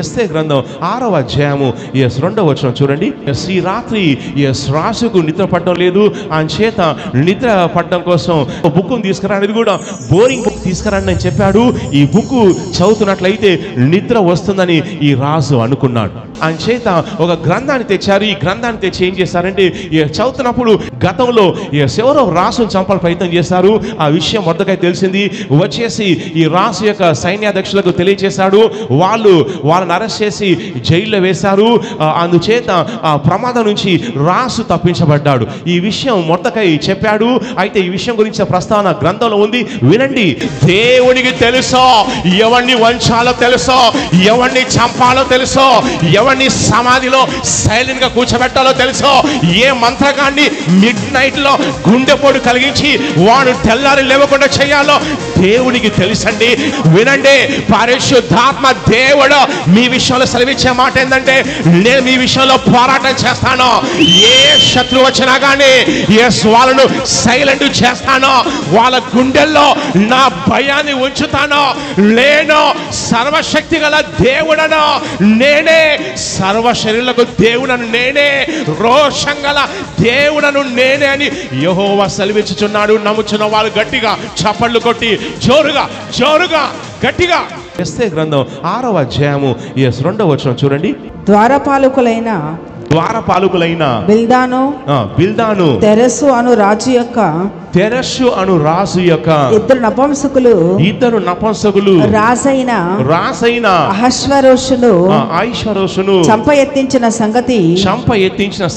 ఎస్తేరు గ్రంథం 6వ అధ్యాయము 2వ వచనం చూడండి. ఈ రాత్రి రాసుకు నిద్ర పట్టడం లేదు, ఆయన చేత నిద్ర పట్టడం కోసం బుక్ తీసుకురా, అనేది కూడా బోరింగ్ బుక్ తీసుకురండి అని చెప్పాడు. ఈ బుక్ చదువుతున్నట్లయితే నిద్ర వస్తుందని ఈ రాజు అనుకున్నాడు. ఆయన చేత ఒక గ్రంథాన్ని తెచ్చారు. ఈ గ్రంథాన్ని తెచ్చి ఏం చేశారంటే చదువుతున్నప్పుడు గతంలో ఎవరో రాసును చంపాల ప్రయత్నం చేశారు. ఆ విషయం మొదటగా తెలిసింది. వచ్చేసి ఈ రాసు యొక్క సైన్యాధ్యక్షులకు తెలియజేశాడు. వాళ్ళని అరెస్ట్ చేసి జైల్లో వేశారు. అందుచేత ఆ ప్రమాదం నుంచి రాసు తప్పించబడ్డాడు. ఈ విషయం మొదటగా చెప్పాడు. అయితే ఈ విషయం గురించి ప్రస్తావన గ్రంథంలో ఉంది, వినండి. దేవునికి తెలుసో ఎవరిని వంచాలో తెలుసో, ఎవరిని చంపాలో తెలుసో, ఎవరిని సమాధిలో సైలెంట్ గా కూర్చోబెట్టాలో తెలుసో, ఏ మంత్రగాన్ని మిడ్ నైట్ లో గుండెపోటు కలిగించి వాడు తెల్లారి లేవకుండా చేయాలో దేవునికి తెలుసండి. వినండి, పరిశుద్ధాత్మ దేవుడు మీ విషయంలో సెలవిచ్చే మాట ఏంటంటే, నేను మీ విషయంలో పోరాటం చేస్తాను. ఏ శత్రువు వచ్చినా కానీ వాళ్ళను సైలెంట్ చేస్తాను. వాళ్ళ గుండెల్లో నా భయాన్ని ఉంచుతాను. నేను సర్వశక్తి గల దేవుడను, నేనే సర్వశరీరులకు దేవుడను, నేనే రోషం గల దేవుడను నేనే అని యెహోవా సెలవిచ్చుచున్నాడు. నమ్ముచున్న వాళ్ళు గట్టిగా చప్పట్లు కొట్టి జోరుగా గట్టిగా ఎస్తేరు గ్రంథం 6వ అధ్యాయము 2వ వచనం చూడండి. ద్వారపాలకులైన బిల్దాను తెరసు అను రాజు యొక్క ఇద్దరు నపుంసకులు రాజైన అహష్వేరోషును చంప ఎత్తించిన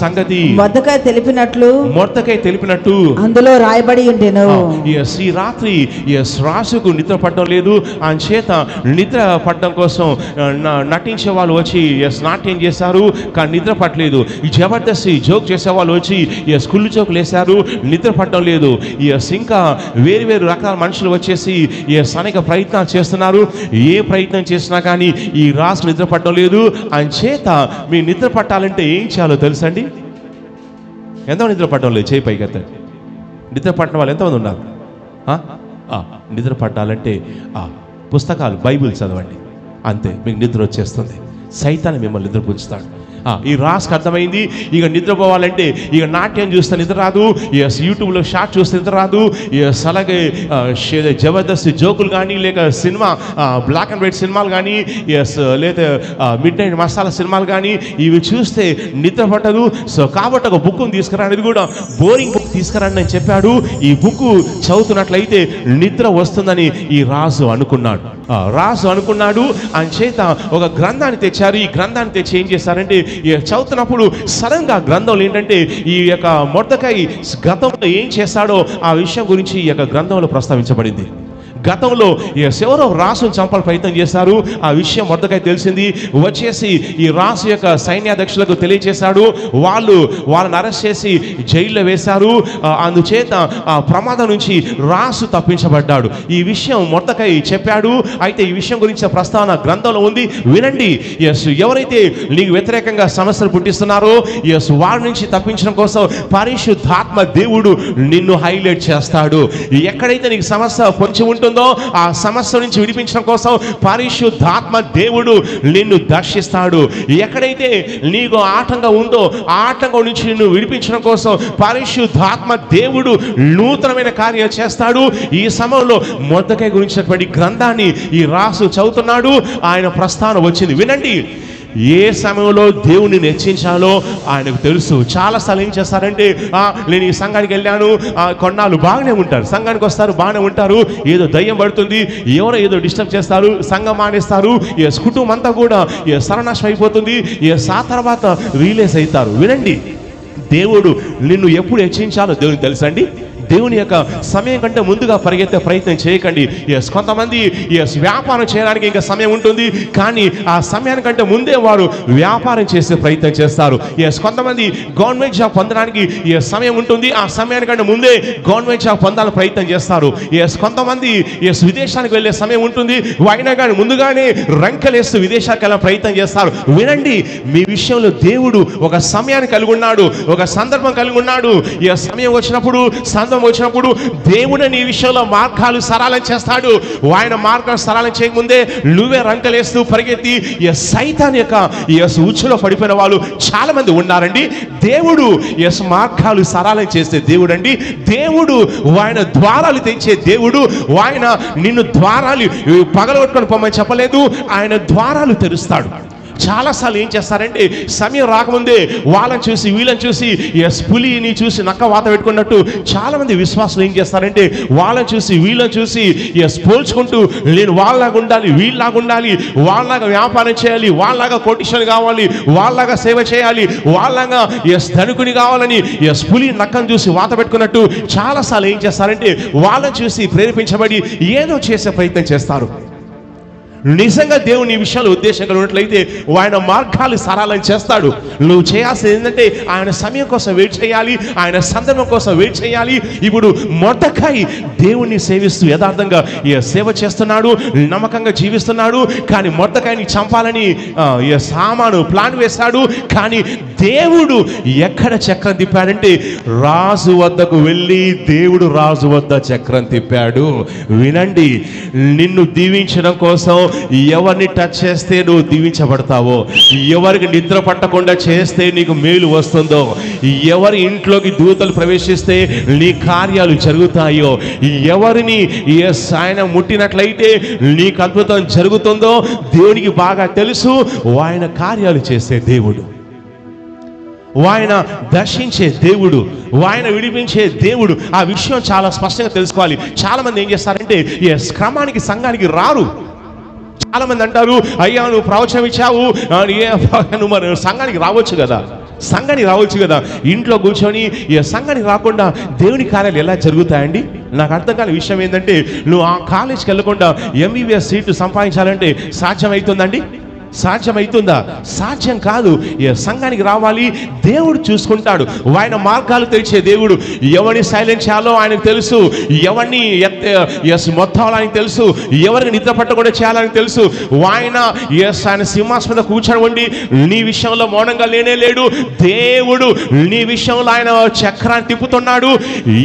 సంగతి మొర్దెకై తెలిపినట్లు అందులో రాయబడి ఉండెను. ఈ రాత్రి రాసుకు నిద్ర పట్టడం లేదు. ఆయన చేత నిద్ర పట్టడం కోసం నటించే వాళ్ళు వచ్చి నాట్యం చేశారు, కానీ నిద్ర పట్టలేదు. ఈ జబర్దస్త్ జోక్ చేసే వాళ్ళు వచ్చి స్కూల్ జోకులు వేశారు, నిద్ర పట్టడం లేదు. ఇంకా వేరు రకాల మనుషులు వచ్చేసి అనేక ప్రయత్నాలు చేస్తున్నారు. ఏ ప్రయత్నం చేసినా కానీ ఈ రాసు నిద్ర పట్టడం లేదు. ఆయన చేత మీ నిద్ర పట్టాలంటే ఏం చేయాలో తెలుసండి? ఎంతమంది నిద్ర పట్టడం లేదు? చేయి పైకెత్తండి. నిద్ర పట్టడం వాళ్ళు ఎంతమంది ఉన్నారు? నిద్ర పట్టాలంటే పుస్తకాలు బైబిల్ చదవండి, అంతే మీకు నిద్ర వచ్చేస్తుంది. సైతాన్ని మిమ్మల్ని నిద్రపుచ్చుతాడు. ఈ రాసుకు అర్థమైంది. ఇక నిద్రపోవాలంటే ఇక నాట్యం చూస్తే నిద్ర రాదు, యూట్యూబ్లో షార్ట్ చూస్తే నిద్ర రాదు, అలాగే జబర్దస్త్ జోకులు కానీ, లేక సినిమా బ్లాక్ అండ్ వైట్ సినిమాలు కానీ, లేదా మిడ్ నైట్ మసాలా సినిమాలు కానీ ఇవి చూస్తే నిద్ర పట్టదు. సో కాబట్టి ఒక బుక్ తీసుకురా, అనేది కూడా బోరింగ్ బుక్ తీసుకురండి అని చెప్పాడు. ఈ బుక్ చదువుతున్నట్లయితే నిద్ర వస్తుందని ఈ రాజు అనుకున్నాడు. ఆయన చేత ఒక గ్రంథాన్ని తెచ్చారు. ఈ గ్రంథాన్ని తెచ్చి ఏం చేశారంటే చదువుతున్నప్పుడు సడన్ గా గ్రంథంలో ఏంటంటే ఈ యొక్క మొర్దెకై గతంలో ఏం చేశాడో ఆ విషయం గురించి ఈ యొక్క గ్రంథంలో ప్రస్తావించబడింది. గతంలో ఎవరో రాసును చంపాల ప్రయత్నం చేశారు. ఆ విషయం మొదటగా తెలిసింది. వచ్చేసి ఈ రాసు యొక్క సైన్యాధ్యక్షులకు తెలియజేశాడు. వాళ్ళని అరెస్ట్ చేసి జైల్లో వేశారు. అందుచేత ఆ ప్రమాదం నుంచి రాసు తప్పించబడ్డాడు. ఈ విషయం మొదటగా చెప్పాడు. అయితే ఈ విషయం గురించి ప్రస్తావన గ్రంథంలో ఉంది, వినండి. ఎవరైతే నీకు వ్యతిరేకంగా సమస్యలు పుట్టిస్తున్నారో వారి నుంచి తప్పించడం కోసం పరిశుద్ధాత్మ దేవుడు నిన్ను హైలైట్ చేస్తాడు. ఎక్కడైతే నీకు సమస్య పొంచి ఉంటుందో ఆ సమస్య నుంచి విడిపించడం కోసం పరిశుద్ధాత్మ దేవుడు నిన్ను దర్శిస్తాడు. ఎక్కడైతే నీకు ఆటంకం ఉందో ఆ ఆటంకం నుంచి నిన్ను విడిపించడం కోసం పరిశుద్ధాత్మ దేవుడు నూతనమైన కార్యాలు చేస్తాడు. ఈ సమయంలో మొర్దెకై గురించినటువంటి గ్రంథాన్ని ఈ రాసు చదువుతున్నాడు. ఆయన ప్రస్థానం వచ్చింది. వినండి, ఏ సమయంలో దేవుని హెచ్చించాలో ఆయనకు తెలుసు. చాలాసార్లు ఏం చేస్తారంటే నేను ఈ సంఘానికి వెళ్ళాను, కొన్నాళ్ళు బాగానే ఉంటారు, సంఘానికి వస్తారు బాగానే ఉంటారు, ఏదో దయ్యం పడుతుంది, ఎవరో ఏదో డిస్టర్బ్ చేస్తారు, సంఘం మానేస్తారు, కుటుంబం అంతా కూడా సర్వనాశనం అయిపోతుంది. ఆ తర్వాత రియలైజ్ అవుతారు. వినండి, దేవుడు నిన్ను ఎప్పుడు హెచ్చించాలో దేవునికి తెలుసండి. దేవుని యొక్క సమయం కంటే ముందుగా పరిగెత్తే ప్రయత్నం చేయకండి. కొంతమంది వ్యాపారం చేయడానికి ఇంకా సమయం ఉంటుంది, కానీ ఆ సమయానికంటే ముందే వారు వ్యాపారం చేసే ప్రయత్నం చేస్తారు. కొంతమంది గవర్నమెంట్ జాబ్ పొందడానికి సమయం ఉంటుంది, ఆ సమయానికంటే ముందే గవర్నమెంట్ జాబ్ పొందాలని ప్రయత్నం చేస్తారు. కొంతమంది విదేశానికి వెళ్ళే సమయం ఉంటుంది, అయినా కానీ ముందుగానే రంకెలేస్తూ విదేశాలకు వెళ్ళే ప్రయత్నం చేస్తారు. వినండి, మీ విషయంలో దేవుడు ఒక సమయాన్ని కలిగి ఉన్నాడు, ఒక సందర్భం కలిగి ఉన్నాడు. సమయం వచ్చినప్పుడు సందర్భం సందర్భం వచ్చినప్పుడు దేవుడు నీ విషయంలో మార్గాలు సరళం చేస్తాడు. ఆయన మార్గాలు సరళం చేయకముందే నువ్వే రంకలేస్తూ పరిగెత్తి సైతాన్ యొక్క ఉచ్చులో పడిపోయిన వాళ్ళు చాలా మంది ఉన్నారండి. దేవుడు మార్గాలు సరళం చేసే దేవుడు అండి. దేవుడు ఆయన ద్వారాలు తెచ్చే దేవుడు. ఆయన నిన్ను ద్వారాలు పగలగొట్టుకొని పొమ్మని చెప్పలేదు, ఆయన ద్వారాలు తెరుస్తాడు. చాలాసార్లు ఏం చేస్తారంటే సమయం రాకముందే వాళ్ళని చూసి వీళ్ళని చూసి పులిని చూసి నక్క వాత పెట్టుకున్నట్టు చాలా మంది విశ్వాసులు ఏం చేస్తారంటే వాళ్ళని చూసి వీళ్ళని చూసి పోల్చుకుంటూ నేను వాళ్ళలాగా ఉండాలి, వీళ్ళలాగా ఉండాలి, వాళ్ళలాగా వ్యాపారం చేయాలి, వాళ్ళలాగా కోటీశ్వరులు కావాలి, వాళ్ళలాగా సేవ చేయాలి, వాళ్ళలాగా ధనికుని కావాలని పులి నక్కను చూసి వాత పెట్టుకున్నట్టు చాలాసార్లు ఏం చేస్తారంటే వాళ్ళని చూసి ప్రేరేపించబడి ఏదో చేసే ప్రయత్నం చేస్తారు. నిజంగా దేవుని ఈ విషయాలు ఉద్దేశంగా ఉన్నట్లయితే ఆయన మార్గాలు సరళం చేస్తాడు. నువ్వు చేయాల్సింది ఏంటంటే ఆయన సమయం కోసం వెయిట్ చేయాలి, ఆయన సందర్భం కోసం వెయిట్ చేయాలి. ఇప్పుడు మొర్దెకై దేవుణ్ణి సేవిస్తూ యథార్థంగా సేవ చేస్తున్నాడు, నమ్మకంగా జీవిస్తున్నాడు. కానీ మొర్దెకైని చంపాలని హామాను ప్లాన్ వేశాడు. కానీ దేవుడు ఎక్కడ చక్రం తిప్పాడంటే రాజు వద్దకు వెళ్ళి దేవుడు రాజు వద్ద చక్రం తిప్పాడు. వినండి, నిన్ను దీవించడం కోసం ఎవరిని టచ్ చేస్తే నువ్వు దీవించబడతావో, ఎవరికి నిద్ర పట్టకుండా చేస్తే నీకు మేలు వస్తుందో, ఎవరి ఇంట్లోకి దూతలు ప్రవేశిస్తే నీ కార్యాలు జరుగుతాయో, ఎవరిని ఆయన ముట్టినట్లయితే నీకు అద్భుతం జరుగుతుందో దేవునికి బాగా తెలుసు. ఆయన కార్యాలు చేసే దేవుడు, ఆయన దర్శించే దేవుడు, ఆయన విడిపించే దేవుడు. ఆ విషయం చాలా స్పష్టంగా తెలుసుకోవాలి. చాలా మంది ఏం చేస్తారంటే క్రమానికి సంఘానికి రారు. చాలా మంది అంటారు, అయ్యా నువ్వు ప్రవచనం ఇచ్చావు, నువ్వు మరి సంఘానికి రావచ్చు కదా, సంఘానికి రావచ్చు కదా. ఇంట్లో కూర్చొని సంఘానికి రాకుండా దేవుని కార్యాలు ఎలా జరుగుతాయండి? నాకు అర్థం కాని విషయం ఏంటంటే నువ్వు ఆ కాలేజ్కి వెళ్ళకుండా MBBS సీటు సంపాదించాలంటే సాధ్యమవుతుందండి? సాధ్యమవుతుందా? సాధ్యం కాదు. సంఘానికి రావాలి, దేవుడు చూసుకుంటాడు. ఆయన మార్గాలు తెరిచే దేవుడు. ఎవరిని సైలెంట్ చేయాలో ఆయనకు తెలుసు, ఎవరిని మొత్తం ఆయనకు తెలుసు, ఎవరిని నిద్ర పట్టకుండా చేయాలని తెలుసు. ఆయన సింహాసనం మీద కూర్చొని ఉండి నీ విషయంలో మౌనంగా లేనే లేడు. దేవుడు నీ విషయంలో ఆయన చక్రాన్ని తిప్పుతున్నాడు.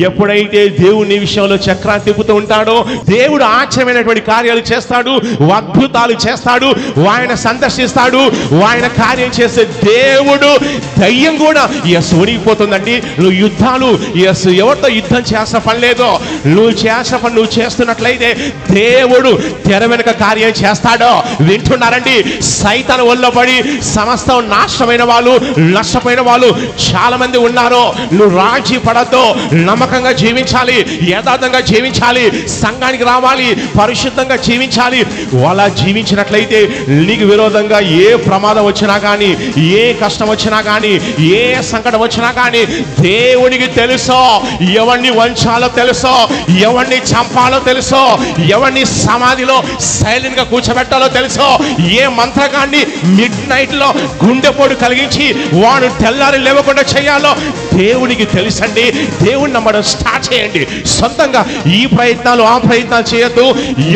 ఎప్పుడైతే దేవుడు నీ విషయంలో చక్రాన్ని తిప్పుతూ ఉంటాడో దేవుడు ఆశ్చర్యమైనటువంటి కార్యాలు చేస్తాడు, అద్భుతాలు చేస్తాడు, ఆయన సందర్శిస్తాడు, ఆయన కార్యం చేసే దేవుడు. దయ్యం కూడా వణిగిపోతుందండి. నువ్వు యుద్ధాలు ఎవరితో యుద్ధం చేసిన పని లేదో, నువ్వు చేసిన పని నువ్వు చేస్తున్నట్లయితే దేవుడు తెర వెనుక కార్యం చేస్తాడో. వింటున్నారండి? సైతాను ఒళ్ళో పడి సమస్తం నాశనమైన వాళ్ళు, నష్టపోయిన వాళ్ళు చాలా మంది ఉన్నారు. నువ్వు రాజీ పడద్దు, నమ్మకంగా జీవించాలి, యథార్థంగా జీవించాలి, సంఘానికి రావాలి, పరిశుద్ధంగా జీవించాలి. అలా జీవించినట్లయితే నీకు విరోధంగా ఏ ప్రమాదం వచ్చినా కానీ, ఏ కష్టం వచ్చినా కానీ, ఏ సంకటం వచ్చినా కానీ దేవునికి తెలుసో. ఎవరిని వంచాలో తెలుసో, ఎవరిని చంపాలో తెలుసో, ఎవరిని సమాధిలో సైలెంట్ గా కూర్చోబెట్టాలో తెలుసో, ఏ మంత్రగాన్ని మిడ్ నైట్ లో గుండెపోటు కలిగించి వాడు తెల్లారి లేవకుండా చేయాలో దేవునికి తెలుసండి. దేవుని నమ్మడం స్టార్ట్ చేయండి. సొంతంగా ఈ ప్రయత్నాలు ఆ ప్రయత్నాలు చేయొద్దు.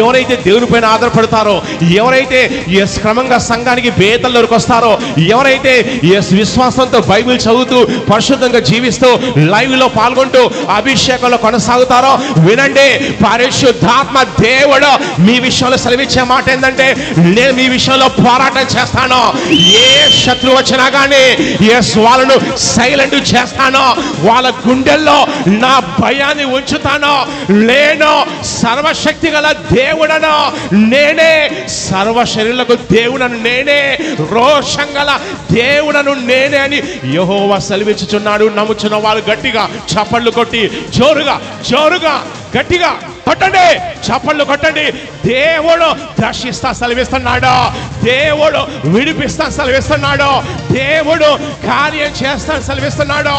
ఎవరైతే దేవుని పైన ఆధారపడతారో, ఎవరైతే క్రమంగా సంఘానికి బేతల్లోకి వస్తారో, ఎవరైతే విశ్వాసంతో బైబిల్ చదువుతూ పరిశుద్ధంగా జీవిస్తూ లైవ్ లో పాల్గొంటూ అభిషేకంలో కొనసాగుతారో, వినండి, పరిశుద్ధాత్మ దేవుడు మీ విషయంలో సెలవిచ్చే మాట ఏంటంటే నేను మీ విషయంలో పోరాటం చేస్తాను. ఏ శత్రువు వచ్చినా కానీ వాళ్ళను సైలెంట్ చేస్తాను, వాళ్ళ గుండెల్లో నా భయాన్ని ఉంచుతాను. నేను సర్వశక్తి గల దేవుడను, నేనే సర్వ శరీరులకు దేవుడను, నేనే రోషం గల దేవుడను నేనే అని యెహోవా సెలవిచ్చుచున్నాడు. నమ్ముచున్న వాళ్ళు గట్టిగా చప్పట్లు కొట్టి జోరుగా గట్టిగా కొట్టండి, చప్పట్లు కొట్టండి. దేవుడు దర్శిస్తా సెలవిస్తున్నాడు, దేవుడు విడిపిస్తా సెలవిస్తున్నాడు, దేవుడు కార్యం చేస్తా సెలవిస్తున్నాడు.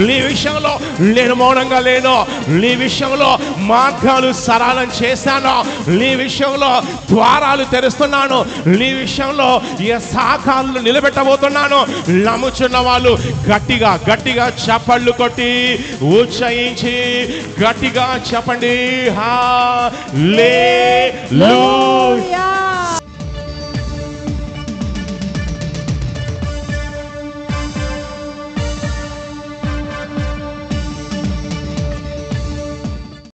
నీ విషయంలో నేను మౌనంగా లేను, నీ విషయంలో మార్గాలు సరళం చేశాను, నీ విషయంలో ద్వారాలు తెరుస్తున్నాను, నీ విషయంలో సాకాలను నిలబెట్టబోతున్నాను. నమ్ముచున్న వాళ్ళు గట్టిగా చప్పళ్ళు కొట్టి ఉచ్చయించి గట్టిగా చెప్పండి. హల్లెలూయా.